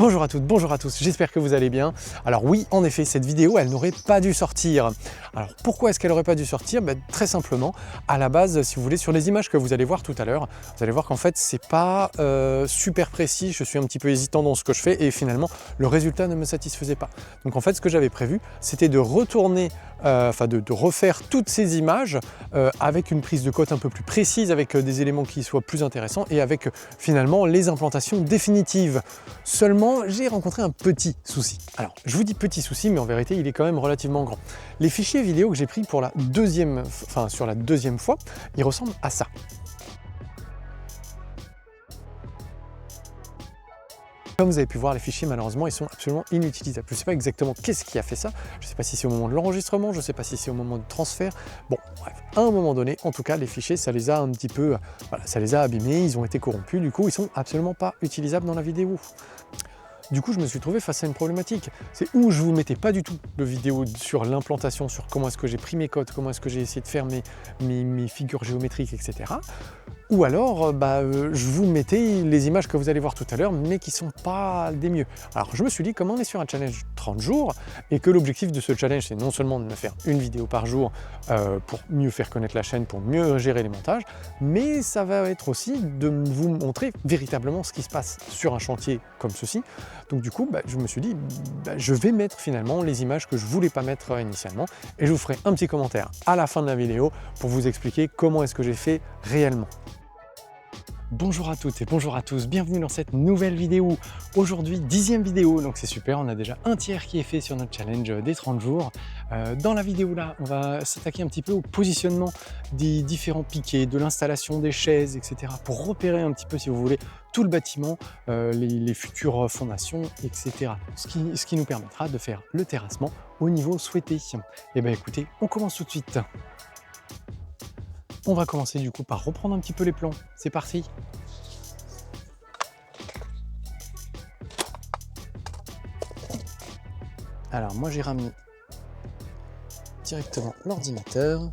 Bonjour à toutes, bonjour à tous, j'espère que vous allez bien. Alors oui, en effet, cette vidéo, elle n'aurait pas dû sortir. Alors pourquoi est-ce qu'elle n'aurait pas dû sortir? Très simplement, à la base, si vous voulez, sur les images que vous allez voir tout à l'heure, vous allez voir qu'en fait, c'est pas super précis, je suis un petit peu hésitant dans ce que je fais et finalement, le résultat ne me satisfaisait pas. Donc en fait, ce que j'avais prévu, c'était de retourner, de refaire toutes ces images avec une prise de cote un peu plus précise, avec des éléments qui soient plus intéressants et avec finalement les implantations définitives. Seulement, j'ai rencontré un petit souci. Alors, je vous dis petit souci, mais en vérité, il est quand même relativement grand. Les fichiers vidéo que j'ai pris pour sur la deuxième fois, ils ressemblent à ça. Comme vous avez pu voir, les fichiers, malheureusement, ils sont absolument inutilisables. Je ne sais pas exactement qu'est-ce qui a fait ça. Je ne sais pas si c'est au moment de l'enregistrement, je ne sais pas si c'est au moment du transfert. Bon, bref, à un moment donné, en tout cas, les fichiers, ça les a un petit peu, ça les a abîmés, ils ont été corrompus. Du coup, ils sont absolument pas utilisables dans la vidéo. Du coup, je me suis trouvé face à une problématique. C'est où je vous mettais pas du tout de vidéo sur l'implantation, sur comment est-ce que j'ai pris mes codes, comment est-ce que j'ai essayé de faire mes figures géométriques, etc. Ou alors, je vous mettais les images que vous allez voir tout à l'heure, mais qui sont pas des mieux. Alors, je me suis dit, comme on est sur un challenge 30 jours, et que l'objectif de ce challenge, c'est non seulement de me faire une vidéo par jour pour mieux faire connaître la chaîne, pour mieux gérer les montages, mais ça va être aussi de vous montrer véritablement ce qui se passe sur un chantier comme ceci. Donc du coup, je me suis dit, je vais mettre finalement les images que je voulais pas mettre initialement, et je vous ferai un petit commentaire à la fin de la vidéo pour vous expliquer comment est-ce que j'ai fait réellement. Bonjour à toutes et bonjour à tous, bienvenue dans cette nouvelle vidéo. Aujourd'hui, 10e vidéo, donc c'est super, on a déjà un tiers qui est fait sur notre challenge des 30 jours. Dans la vidéo là, on va s'attaquer un petit peu au positionnement des différents piquets, de l'installation des chaises, etc. pour repérer un petit peu, si vous voulez, tout le bâtiment, les futures fondations, etc. Ce qui nous permettra de faire le terrassement au niveau souhaité. Et bien écoutez, on commence tout de suite. On va commencer du coup par reprendre un petit peu les plans. C'est parti! Alors moi j'ai ramené directement l'ordinateur.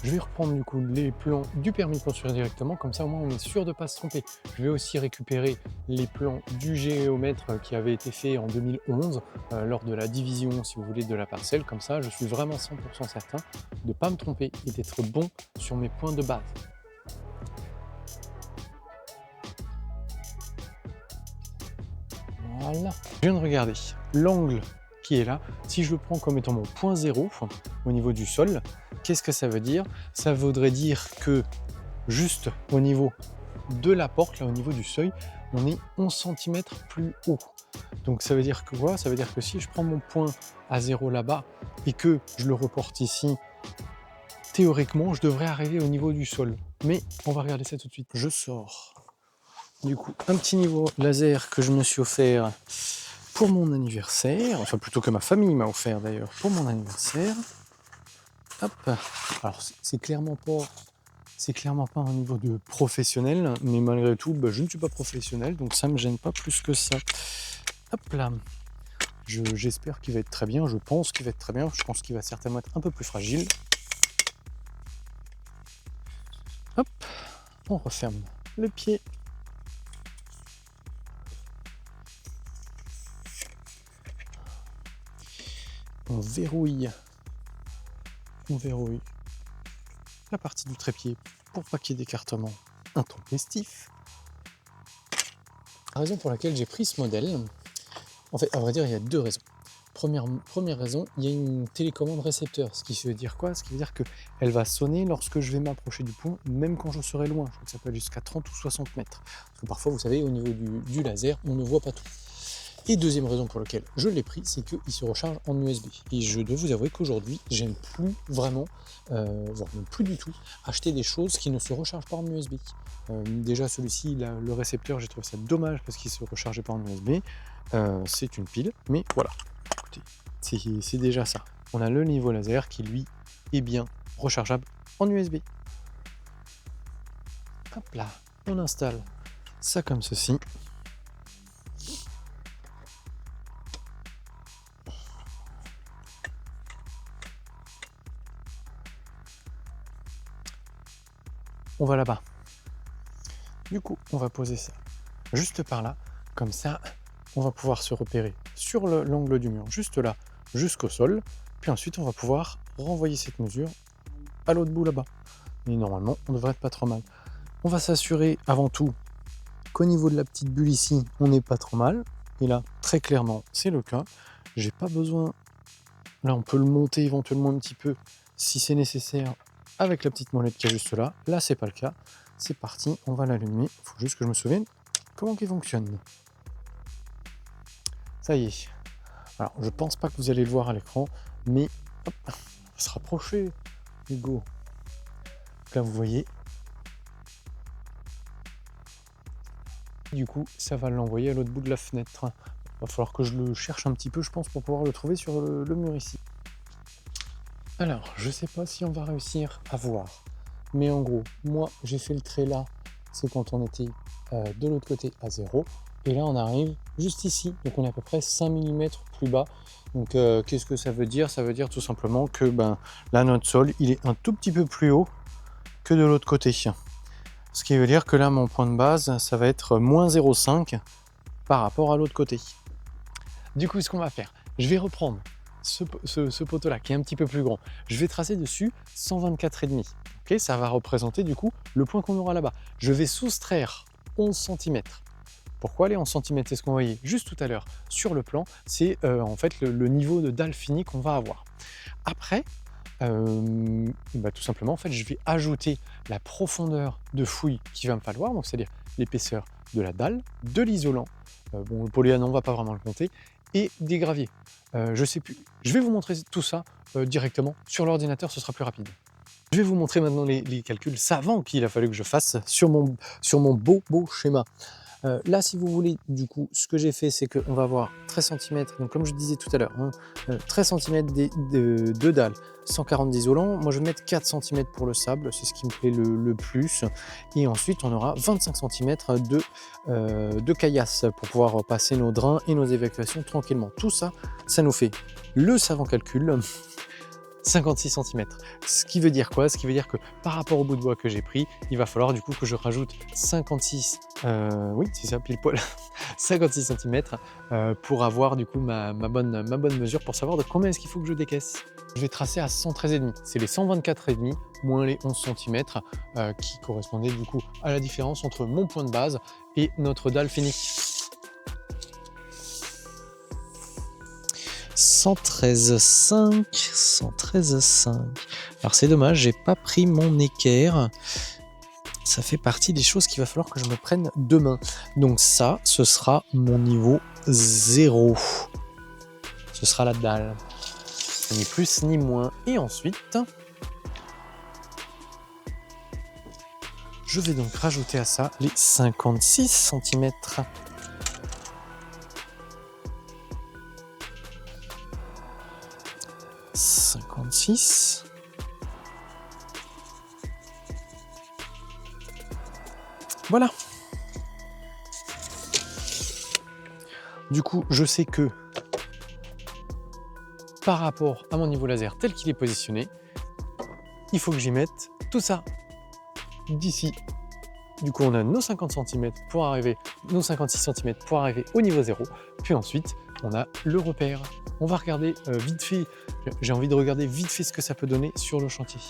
Je vais reprendre du coup les plans du permis de construire directement, comme ça au moins on est sûr de ne pas se tromper. Je vais aussi récupérer les plans du géomètre qui avait été fait en 2011 lors de la division, si vous voulez, de la parcelle. Comme ça, je suis vraiment 100% certain de ne pas me tromper et d'être bon sur mes points de base. Voilà. Je viens de regarder l'angle qui est là. Si je le prends comme étant mon point 0 au niveau du sol, qu'est-ce que ça veut dire? Ça voudrait dire que juste au niveau de la porte, là au niveau du seuil, on est 11 cm plus haut. Donc ça veut dire que quoi? Ça veut dire que si je prends mon point à 0 là-bas et que je le reporte ici, théoriquement, je devrais arriver au niveau du sol. Mais on va regarder ça tout de suite. Je sors du coup un petit niveau laser que je me suis offert pour mon anniversaire, enfin plutôt que ma famille m'a offert d'ailleurs pour mon anniversaire. Hop. Alors c'est clairement pas un niveau de professionnel, mais malgré tout, je ne suis pas professionnel, donc ça me gêne pas plus que ça. Hop là. J'espère qu'il va être très bien, je pense qu'il va être très bien, je pense qu'il va certainement être un peu plus fragile. Hop, on referme le pied. On verrouille la partie du trépied pour pas qu'il y ait d'écartement intempestif. La raison pour laquelle j'ai pris ce modèle, en fait, à vrai dire, il y a deux raisons. Première raison, il y a une télécommande récepteur, ce qui veut dire quoi? Ce qui veut dire qu'elle va sonner lorsque je vais m'approcher du pont, même quand je serai loin. Je crois que ça peut aller jusqu'à 30 ou 60 mètres. Parce que parfois, vous savez, au niveau du laser, on ne voit pas tout. Et deuxième raison pour laquelle je l'ai pris, c'est qu'il se recharge en USB. Et je dois vous avouer qu'aujourd'hui, j'aime plus vraiment, voire même plus du tout, acheter des choses qui ne se rechargent pas en USB. Déjà celui-ci, le récepteur, j'ai trouvé ça dommage parce qu'il ne se rechargeait pas en USB. C'est une pile, mais voilà, écoutez, c'est déjà ça. On a le niveau laser qui, lui, est bien rechargeable en USB. Hop là, on installe ça comme ceci. On va là-bas. Du coup, on va poser ça juste par là, comme ça, on va pouvoir se repérer sur l'angle du mur, juste là, jusqu'au sol, puis ensuite on va pouvoir renvoyer cette mesure à l'autre bout là-bas. Et normalement, on devrait être pas trop mal. On va s'assurer avant tout qu'au niveau de la petite bulle ici, on n'est pas trop mal. Et là, très clairement, c'est le cas. J'ai pas besoin. Là, on peut le monter éventuellement un petit peu si c'est nécessaire avec la petite molette qui est juste là. Là, c'est pas le cas. C'est parti, on va l'allumer. Il faut juste que je me souvienne comment il fonctionne. Ça y est. Alors, je pense pas que vous allez le voir à l'écran, mais hop, on va se rapprocher, Hugo. Là, vous voyez. Du coup, ça va l'envoyer à l'autre bout de la fenêtre. Il va falloir que je le cherche un petit peu, je pense, pour pouvoir le trouver sur le mur ici. Alors, je sais pas si on va réussir à voir. Mais en gros, moi, j'ai fait le trait là. C'est quand on était de l'autre côté à 0. Et là, on arrive juste ici. Donc, on est à peu près 5 mm plus bas. Donc, qu'est-ce que ça veut dire? Ça veut dire tout simplement que là, notre sol, il est un tout petit peu plus haut que de l'autre côté. Ce qui veut dire que là, mon point de base, ça va être moins 0,5 par rapport à l'autre côté. Du coup, ce qu'on va faire, je vais reprendre ce poteau-là qui est un petit peu plus grand. Je vais tracer dessus 124,5. Okay, ça va représenter du coup le point qu'on aura là-bas. Je vais soustraire 11 cm. Pourquoi les 11 cm? C'est ce qu'on voyait juste tout à l'heure sur le plan. C'est en fait le niveau de dalle finie qu'on va avoir. Après, tout simplement, en fait, je vais ajouter la profondeur de fouille qu'il va me falloir, donc c'est-à-dire l'épaisseur de la dalle, de l'isolant, bon, le polyane, on ne va pas vraiment le compter, et des graviers. Je sais plus. Je vais vous montrer tout ça directement sur l'ordinateur, ce sera plus rapide. Je vais vous montrer maintenant les calculs savants qu'il a fallu que je fasse sur mon beau schéma. Là, si vous voulez, du coup, ce que j'ai fait, c'est qu'on va avoir 13 cm, donc comme je disais tout à l'heure, 13 cm de dalle, 140 d'isolant. Moi, je vais mettre 4 cm pour le sable, c'est ce qui me plaît le plus. Et ensuite, on aura 25 cm de caillasse pour pouvoir passer nos drains et nos évacuations tranquillement. Tout ça, ça nous fait le savant calcul. 56 cm. Ce qui veut dire quoi? Ce qui veut dire que par rapport au bout de bois que j'ai pris, il va falloir du coup que je rajoute 56, oui c'est ça pile poil, 56 cm pour avoir du coup ma bonne mesure pour savoir de combien est-ce qu'il faut que je décaisse. Je vais tracer à 113,5, c'est les 124,5 moins les 11 cm qui correspondaient du coup à la différence entre mon point de base et notre dalle finie. 113,5. Alors c'est dommage, j'ai pas pris mon équerre. Ça fait partie des choses qu'il va falloir que je me prenne demain. Donc ça, ce sera mon niveau 0. Ce sera la dalle. Ni plus ni moins. Et ensuite, je vais donc rajouter à ça les 56 cm. Voilà. Du coup, je sais que par rapport à mon niveau laser tel qu'il est positionné, il faut que j'y mette tout ça d'ici. Du coup, on a nos 50 cm pour arriver, nos 56 cm pour arriver au niveau 0. Puis ensuite, on a le repère. On va regarder vite fait, j'ai envie de regarder vite fait ce que ça peut donner sur le chantier.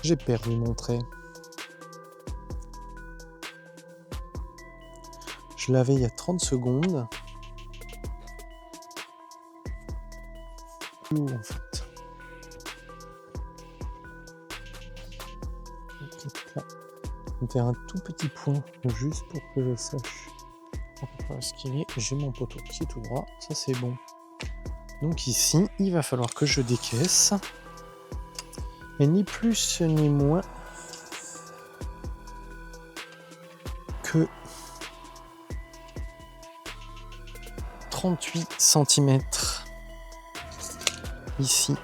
J'ai perdu mon trait. Je l'avais il y a 30 secondes. Où en fait? Là. Je vais faire un tout petit point juste pour que je sache à peu près ce qu'il est. J'ai mon poteau qui est tout droit, ça c'est bon. Donc ici, il va falloir que je décaisse. Et ni plus ni moins que 38 cm ici.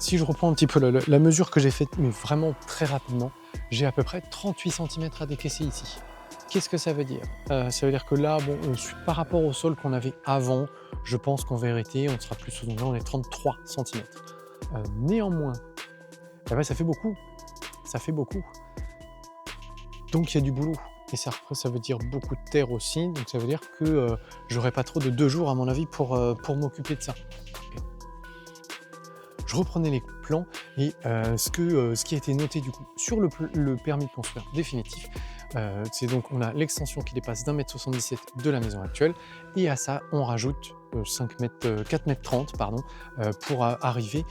Si je reprends un petit peu la mesure que j'ai faite, mais vraiment très rapidement, j'ai à peu près 38 cm à décaisser ici. Qu'est-ce que ça veut dire? Ça veut dire que là, bon, par rapport au sol qu'on avait avant, je pense qu'en vérité, on sera plus aux environs des 33 centimètres. Néanmoins, eh ben, ça fait beaucoup, ça fait beaucoup. Donc il y a du boulot et ça veut dire beaucoup de terre aussi, donc ça veut dire que, j'aurai pas trop de 2 jours à mon avis pour m'occuper de ça. OK. Je reprenais les plans et ce qui a été noté du coup sur le permis de construire définitif, c'est donc on a l'extension qui dépasse d'1,77 m de la maison actuelle et à ça on rajoute 4,30 m pardon, pour arriver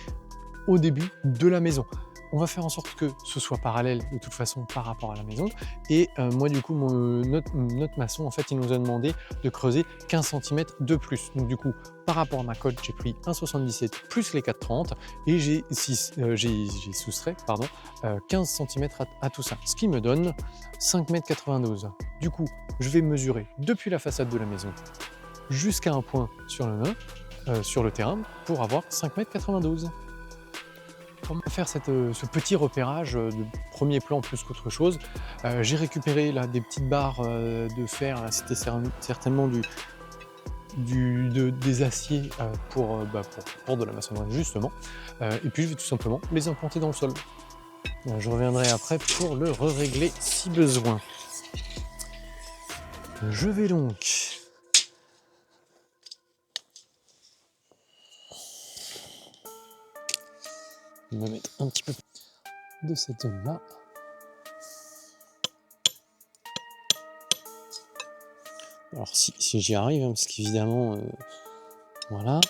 au début de la maison. On va faire en sorte que ce soit parallèle de toute façon par rapport à la maison et moi du coup notre maçon en fait il nous a demandé de creuser 15 cm de plus. Donc du coup par rapport à ma colle j'ai pris 1,77 plus les 4,30 et j'ai soustrait 15 cm à tout ça, ce qui me donne 5,92 m. Du coup je vais mesurer depuis la façade de la maison jusqu'à un point sur le mur, sur le terrain pour avoir 5,92 m. Comment faire ce petit repérage de premier plan plus qu'autre chose? J'ai récupéré là des petites barres de fer, c'était certainement des aciers pour de la maçonnerie justement. Et puis je vais tout simplement les implanter dans le sol. Je reviendrai après pour le régler si besoin. Je vais donc me mettre un petit peu de cette zone-là. Alors si j'y arrive, hein, parce qu'évidemment, voilà.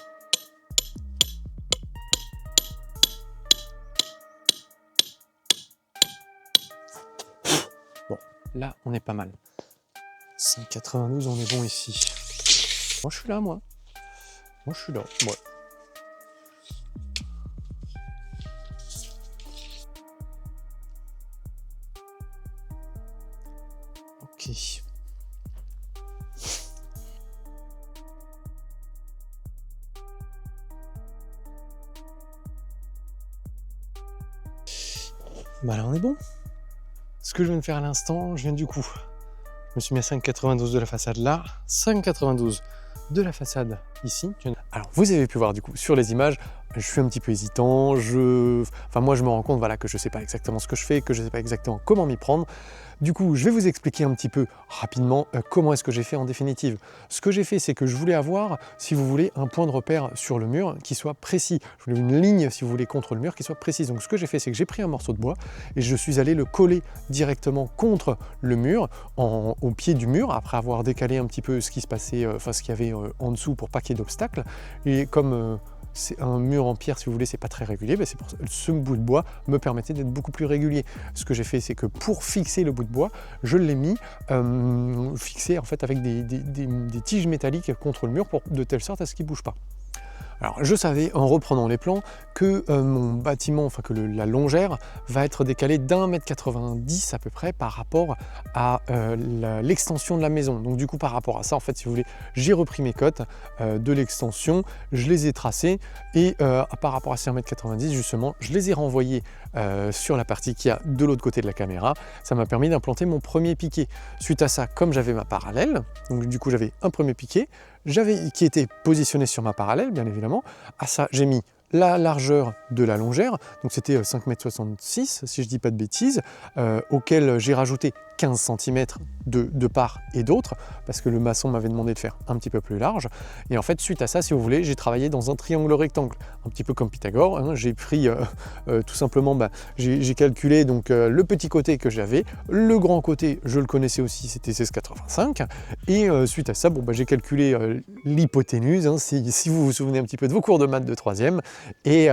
Bon, là on est pas mal. 5,92, on est bon ici. Moi je suis là, moi. Moi je suis là, ouais. Ok. Bah là on est bon. Ce que je viens de faire à l'instant, je viens du coup. Je me suis mis à 5,92 de la façade là, 5,92 de la façade ici. Alors vous avez pu voir du coup sur les images, je suis un petit peu hésitant, moi je me rends compte voilà, que je ne sais pas exactement ce que je fais, que je ne sais pas exactement comment m'y prendre. Du coup, je vais vous expliquer un petit peu rapidement comment est-ce que j'ai fait en définitive. Ce que j'ai fait, c'est que je voulais avoir, si vous voulez, un point de repère sur le mur qui soit précis. Je voulais une ligne, si vous voulez, contre le mur qui soit précise. Donc ce que j'ai fait, c'est que j'ai pris un morceau de bois et je suis allé le coller directement contre le mur, au pied du mur, après avoir décalé un petit peu ce qui se passait, ce qu'il y avait en dessous pour pas qu'il y ait d'obstacles. Et comme c'est un mur en pierre, si vous voulez, c'est pas très régulier, c'est pour ça que ce bout de bois me permettait d'être beaucoup plus régulier. Ce que j'ai fait, c'est que pour fixer le bout de bois, je l'ai mis fixé en fait avec des tiges métalliques contre le mur de telle sorte à ce qu'il ne bouge pas. Alors je savais en reprenant les plans que mon bâtiment, que la longère va être décalée d'1,90 m à peu près par rapport à l'extension de la maison. Donc du coup par rapport à ça, en fait si vous voulez, j'ai repris mes cotes de l'extension, je les ai tracées et par rapport à ces 1,90 m justement, je les ai renvoyés sur la partie qui a de l'autre côté de la caméra. Ça m'a permis d'implanter mon premier piquet. Suite à ça, comme j'avais ma parallèle, donc du coup j'avais un premier piquet, qui était positionné sur ma parallèle, bien évidemment. À ça, j'ai mis la largeur de la longère, donc c'était 5,66 m, si je ne dis pas de bêtises, auquel j'ai rajouté 15 cm de part et d'autre, parce que le maçon m'avait demandé de faire un petit peu plus large. Et en fait, suite à ça, si vous voulez, j'ai travaillé dans un triangle rectangle, un petit peu comme Pythagore. Hein. J'ai pris tout simplement, j'ai calculé donc le petit côté que j'avais, le grand côté, je le connaissais aussi, c'était 16,85. Et suite à ça, j'ai calculé l'hypoténuse, hein, si vous vous souvenez un petit peu de vos cours de maths de 3e, et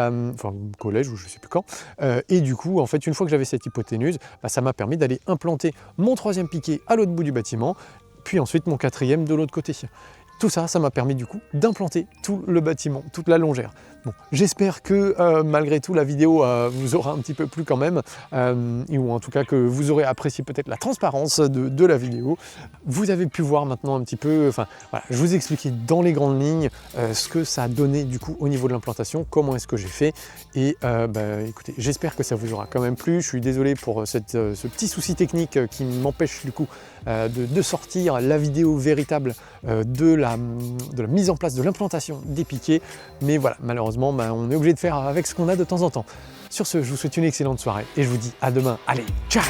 collège ou je ne sais plus quand. Et du coup, en fait, une fois que j'avais cette hypoténuse, ça m'a permis d'aller implanter mon troisième piquet à l'autre bout du bâtiment, puis ensuite mon quatrième de l'autre côté. tout ça, ça m'a permis du coup d'implanter tout le bâtiment, toute la longère. Bon, j'espère que malgré tout la vidéo vous aura un petit peu plu quand même, ou en tout cas que vous aurez apprécié peut-être la transparence de la vidéo. Vous avez pu voir maintenant un petit peu, enfin voilà, je vous ai expliqué dans les grandes lignes ce que ça a donné du coup au niveau de l'implantation, comment est-ce que j'ai fait, et écoutez, j'espère que ça vous aura quand même plu. Je suis désolé pour ce petit souci technique qui m'empêche du coup de sortir la vidéo véritable de la mise en place de l'implantation des piquets, mais voilà, malheureusement on est obligé de faire avec ce qu'on a de temps en temps. Sur ce, je vous souhaite une excellente soirée et je vous dis à demain. Allez, ciao!